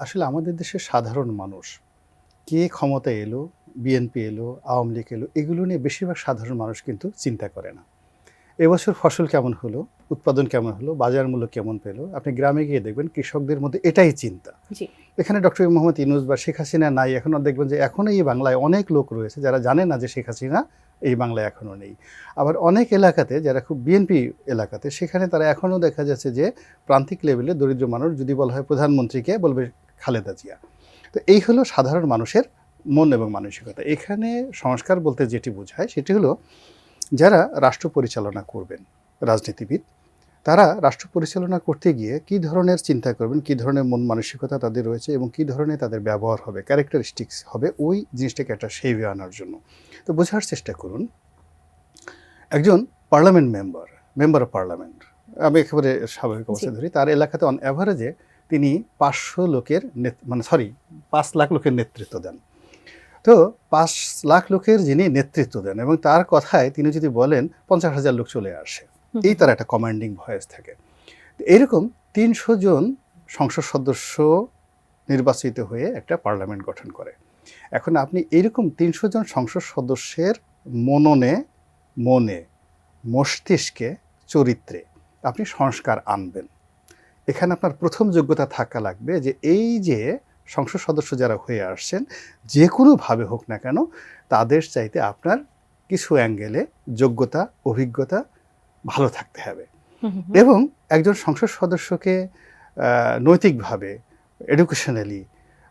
আসলে আমাদের দেশের সাধারণ মানুষ কে ক্ষমতায় এলো, বিএনপি এলো, আওয়ামী লীগ এলো, এগুলো নিয়ে বেশিরভাগ সাধারণ মানুষ কিন্তু চিন্তা করে না। এবছর ফসল কেমন হলো, উৎপাদন কেমন হলো, বাজার মূল্য কেমন পেলো, আপনি গ্রামে গিয়ে দেখবেন কৃষকদের মধ্যে এটাই চিন্তা। জি। এখানে ডক্টর মোহাম্মদ ইউনূস বা শেখ হাসিনা নাই, এখনও দেখবেন যে এখনও এই বাংলায় অনেক লোক রয়েছে যারা জানে না যে শেখ হাসিনা এই বাংলায় এখনও নেই। আবার অনেক এলাকাতে যারা খুব বিএনপি এলাকাতে, সেখানে তারা এখনও দেখা যাচ্ছে যে প্রান্তিক লেভেলে দরিদ্র মানুষ যদি বলা হয় প্রধানমন্ত্রীকে, বলবে খালেদা জিয়া। তো এই হলো সাধারণ মানুষের মন এবং মানসিকতা। এখানে সংস্কার বলতে যেটি বোঝায় সেটি হলো যারা রাষ্ট্র পরিচালনা করবেন, রাজনীতিবিদ, তারা রাষ্ট্র পরিচালনা করতে গিয়ে কী ধরনের চিন্তা করবেন, কী ধরনের মন মানসিকতা তাদের রয়েছে এবং কী ধরনের তাদের ব্যবহার হবে, ক্যারেক্টারিস্টিক্স হবে, ওই জিনিসটাকে একটা শেভে আনার জন্য। তো বোঝার চেষ্টা করুন, একজন পার্লামেন্ট মেম্বার অফ পার্লামেন্ট, আমি একেবারে স্বাভাবিক অবস্থায় ধরি, তার এলাকাতে অন অ্যাভারেজে তিনি 500 লোকের 5 লাখ লোকের নেতৃত্ব দেন। তো 5 লাখ লোকের যিনি নেতৃত্ব দেন এবং তার কথায় তিনি যদি বলেন 50,000 লোক চলে আসে, এই তার একটা কমান্ডিং ভয়েস থাকে। এরকম 300 জন সংসদ সদস্য নির্বাচিত হয়ে একটা পার্লামেন্ট গঠন করে। এখন আপনি এরকম 300 জন সংসদ সদস্যের মনে, মস্তিষ্কে, চরিত্রে আপনি সংস্কার আনবেন। এখানে আপনার প্রথম যোগ্যতা থাকা লাগবে যে এই যে সংসদ সদস্য যারা হয়ে আসছেন, যে কোনোভাবে হোক না কেন, তাদের চাইতে আপনার কিছু অ্যাঙ্গেলে যোগ্যতা, অভিজ্ঞতা ভালো থাকতে হবে। এবং একজন সংসদ সদস্যকে নৈতিকভাবে, এডুকেশনালি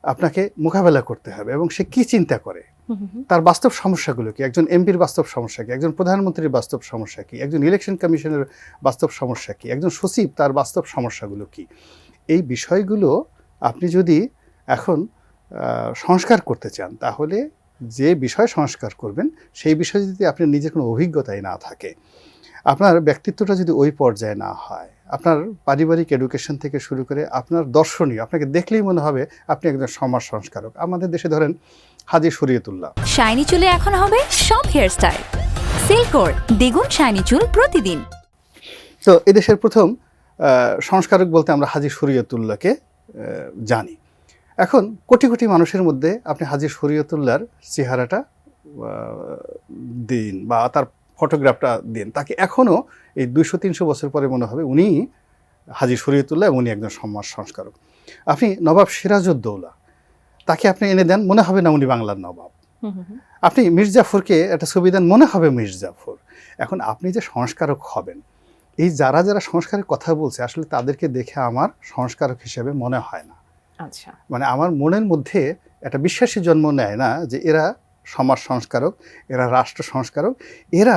আপনাকে মোকাবেলা করতে হবে এবং সে কি চিন্তা করে, তার বাস্তব সমস্যাগুলো কি, একজন এমপির বাস্তব সমস্যা কি, একজন প্রধানমন্ত্রীর বাস্তব সমস্যা কি, একজন ইলেকশন কমিশনের বাস্তব সমস্যা কি, একজন সচিব তার বাস্তব সমস্যাগুলো কি, এই বিষয়গুলো আপনি যদি এখন সংস্কার করতে চান, তাহলে যে বিষয় সংস্কার করবেন সেই বিষয়ে যদি আপনার নিজের কোনো অভিজ্ঞতাই না থাকে, আপনার ব্যক্তিত্বটা যদি ওই পর্যায়ে না হয়, আপনার পারিবারিক এডুকেশন থেকে শুরু করে আপনার দর্শনীয়, আপনাকে দেখলেই মনে হবে আপনি একজন সমাজ সংস্কারক। আমাদের দেশে ধরেন হাজী শরীয়তুল্লাহ। শাইনি চুলে এখন হবে সব হেয়ারস্টাইল। সিল্কোর দ্বিগুণ শাইনি চুল প্রতিদিন। তো এদেশের প্রথম সংস্কারক বলতে আমরা হাজী শরীয়তুল্লাহকে জানি। এখন কোটি কোটি মানুষের মধ্যে আপনি হাজী শরীয়তুল্লাহর চেহারাটা দিন বা তার ফটোগ্রাফটা দিন, তাকে এখনও এই 200-300 বছর পরে মনে হবে উনি হাজী শরীয়তুল্লাহ এবং উনি একজন সমাজ সংস্কারক। আপনি নবাব সিরাজউদ্দৌলা, তাকে আপনি এনে দেন, মনে হবে না উনি বাংলার নবাব। আপনি মির্জাফরকে একটা ছবি দেন, মনে হবে মির্জাফর। এখন আপনি যে সংস্কারক হবেন, এই যারা যারা সংস্কারের কথা বলছে, আসলে তাদেরকে দেখে আমার সংস্কারক হিসেবে মনে হয় না। আচ্ছা, মানে আমার মনের মধ্যে একটা বিশ্বাসী জন্ম নেয় না যে এরা সমাজ সংস্কারক, এরা রাষ্ট্র সংস্কারক, এরা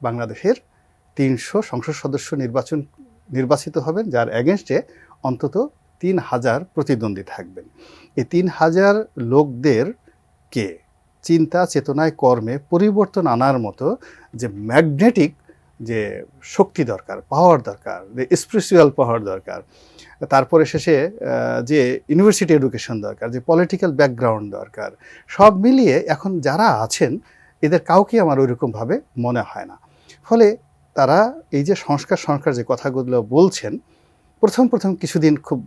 বাংলাদেশের 300 সংসদ সদস্য নির্বাচিত হবেন, যার এগেনস্টে অন্তত 3000 প্রতিদ্বন্দ্বী থাকবেন। এই 3000 লোকদেরকে চিন্তা, চেতনায়, কর্মে পরিবর্তন আনার মতো যে ম্যাগনেটিক যে শক্তি দরকার, পাওয়ার দরকার, যে স্পিরিচুয়াল পাওয়ার দরকার, তারপরে শেষে যে ইউনিভার্সিটি এডুকেশন দরকার, যে পলিটিক্যাল ব্যাকগ্রাউন্ড দরকার, সব মিলিয়ে এখন যারা আছেন এদের কাউকে আমার ওইরকমভাবে মনে হয় না। ফলে তারা এই যে সংস্কার যে কথাগুলো বলছেন, প্রথম কিছুদিন খুব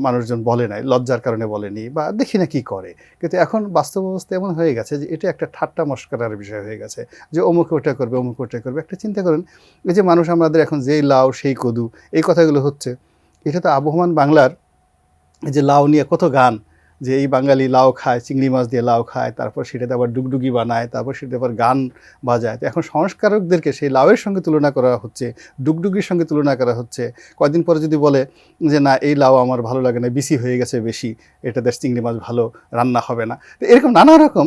মানুষজন বলে নাই, লজ্জার কারণে বলেনি বা দেখি না কি করে, কিন্তু এখন বাস্তব অবস্থা এমন হয়ে গেছে যে এটা একটা ঠাট্টা মস্করার বিষয় হয়ে গেছে যে অমুকে ওটা করবে, অমুকে ওটা করবে। একটা চিন্তা করেন, এই যে মানুষ আমাদের এখন যেই লাউ সেই কদু এই কথাগুলো হচ্ছে, এটা তো আবহমান বাংলার এই যে লাউ নিয়ে কত গান, যে এই বাঙালি লাউ খায়, চিংড়ি মাছ দিয়ে লাউ খায়, তারপর সেটাতে আবার ডুগডুগি বানায়, তারপর সেটাতে আবার গান বাজায়। তো এখন সংস্কারকদেরকে সেই লাউয়ের সঙ্গে তুলনা করা হচ্ছে, ডুগডুগির সঙ্গে তুলনা করা হচ্ছে। কয়েকদিন পরে যদি বলে যে না এই লাউ আমার ভালো লাগে না, বিসি হয়ে গেছে বেশি, এটাতে চিংড়ি মাছ ভালো রান্না হবে না, তো এরকম নানা রকম